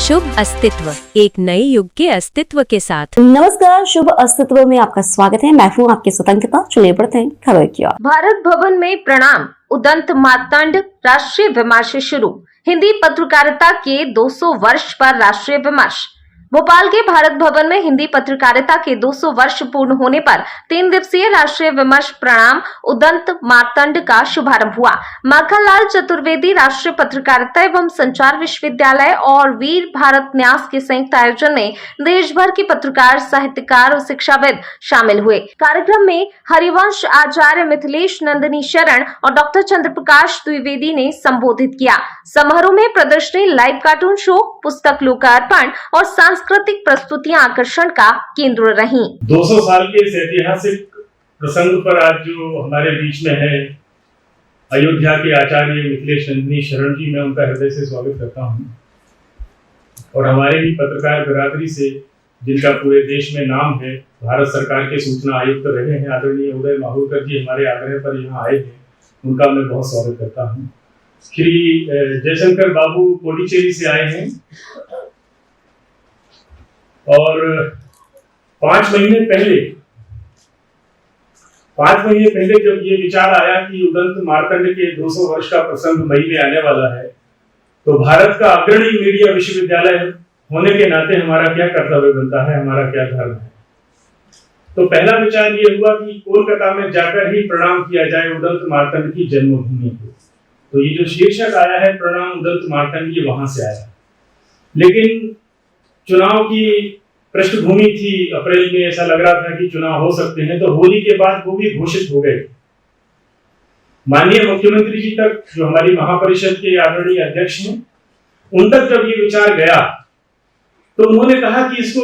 शुभ अस्तित्व, एक नए युग के अस्तित्व के साथ। नमस्कार, शुभ अस्तित्व में आपका स्वागत है। मैं हूँ आपकी स्वतंत्रता। चलिए बढ़ते हैं खबर की ओर। भारत भवन में प्रणाम उदंत मार्तंड राष्ट्रीय विमर्श शुरू। हिंदी पत्रकारिता के 200 वर्ष पर राष्ट्रीय विमर्श। भोपाल के भारत भवन में हिंदी पत्रकारिता के 200 वर्ष पूर्ण होने पर 3 दिवसीय राष्ट्रीय विमर्श प्रणाम उदंत मार्तंड का शुभारंभ हुआ। माखनलाल चतुर्वेदी राष्ट्रीय पत्रकारिता एवं संचार विश्वविद्यालय और वीर भारत न्यास के संयुक्त आयोजन में देश भर के पत्रकार, साहित्यकार और शिक्षाविद शामिल हुए। कार्यक्रम में हरिवंश आचार्य मिथिलेश नंदिनी शरण और डॉक्टर चंद्र प्रकाश द्विवेदी ने संबोधित किया। समारोह में प्रदर्शनी, लाइव कार्टून शो, पुस्तक लोकार्पण और सांस्कृतिक प्रस्तुतियां आकर्षण का केंद्र रहीं। 200 साल के इस ऐतिहासिक प्रसंग पर आज जो हमारे बीच में है, अयोध्या के आचार्य मिथिलेश नंदिनी शरण जी, मैं उनका हृदय से स्वागत करता हूं। और हमारे ही पत्रकार बिरादरी से, जिनका पूरे देश में नाम है, भारत सरकार के सूचना आयुक्त रहे हैं आदरणीय उदय माहुरकर जी, हमारे आग्रह पर यहाँ आए हैं, उनका मैं बहुत स्वागत करता हूँ। श्री जयशंकर बाबू पोंडिचेरी से आए हैं और 5 महीने पहले जब ये विचार आया कि उदंत मार्तंड के 200 वर्ष का प्रसंग मई में आने वाला है, तो भारत का अग्रणी मीडिया विश्वविद्यालय होने के नाते हमारा क्या कर्तव्य बनता है, हमारा क्या धर्म है। तो पहला विचार ये हुआ कि कोलकाता में जाकर ही प्रणाम किया जाए उदंत मार्तंड की जन्मभूमि को। तो ये जो शीर्षक आया है प्रणाम उदंत मार्तंड, ये वहां से आया। लेकिन चुनाव की पृष्ठभूमि थी, अप्रैल में ऐसा लग रहा था कि चुनाव हो सकते हैं, तो होली के बाद वो भी घोषित हो गए। माननीय मुख्यमंत्री जी तक, जो हमारी महापरिषद के आदरणीय अध्यक्ष हैं, उन तक जब ये विचार गया तो उन्होंने कहा कि इसको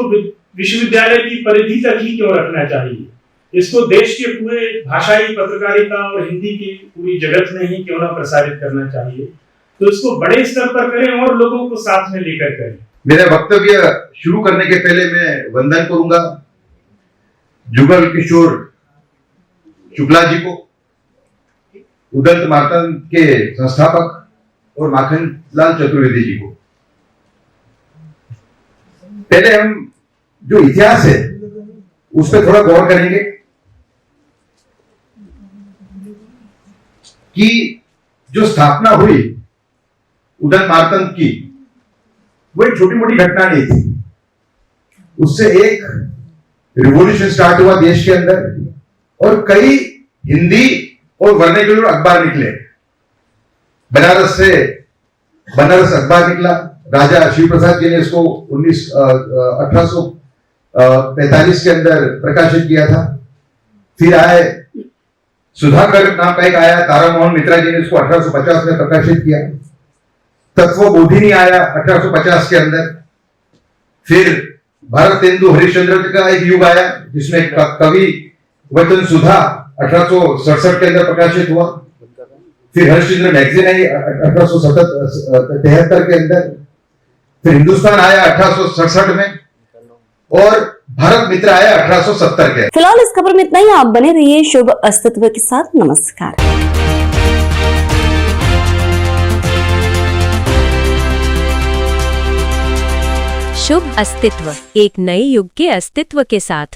विश्वविद्यालय की परिधि तक ही क्यों रखना चाहिए, इसको देश के पूरे भाषाई पत्रकारिता और हिंदी की पूरी जगत में ही क्यों ना प्रसारित करना चाहिए। तो इसको बड़े स्तर पर करें और लोगों को साथ में लेकर करें। मेरा वक्तव्य शुरू करने के पहले मैं वंदन करूंगा जुगल किशोर शुक्ला जी को, उदंत मार्तंड के संस्थापक, और माखनलाल चतुर्वेदी जी को। पहले हम जो इतिहास है उस पर थोड़ा गौर करेंगे कि जो स्थापना हुई उदंत मार्तंड की, वो एक छोटी मोटी घटना नहीं थी। उससे एक रिवॉल्यूशन स्टार्ट हुआ देश के अंदर, और कई हिंदी और वर्नाक्युलर अखबार निकले। बनारस अखबार निकला, राजा शिव प्रसाद जी ने इसको 1845 के अंदर प्रकाशित किया था। फिर आए सुधाकर नाम का एक आया, तारा मोहन मित्रा जी ने इसको 1850 में प्रकाशित किया। तत्वबोधिनी आया 1850 के अंदर। फिर भारतेंदु हरिश्चंद्र का एक युग आया, जिसमें कवि वचन सुधा 1867 के अंदर प्रकाशित हुआ। फिर हरिश्चंद्र मैगजीन आई 1873 के अंदर। फिर हिंदुस्तान आया 1867 में, और भारत मित्र आया 1870 के। फिलहाल इस खबर में इतना ही। आप बने रहिए शुभ अस्तित्व के साथ। नमस्कार। शुभ अस्तित्व, एक नए युग के अस्तित्व के साथ।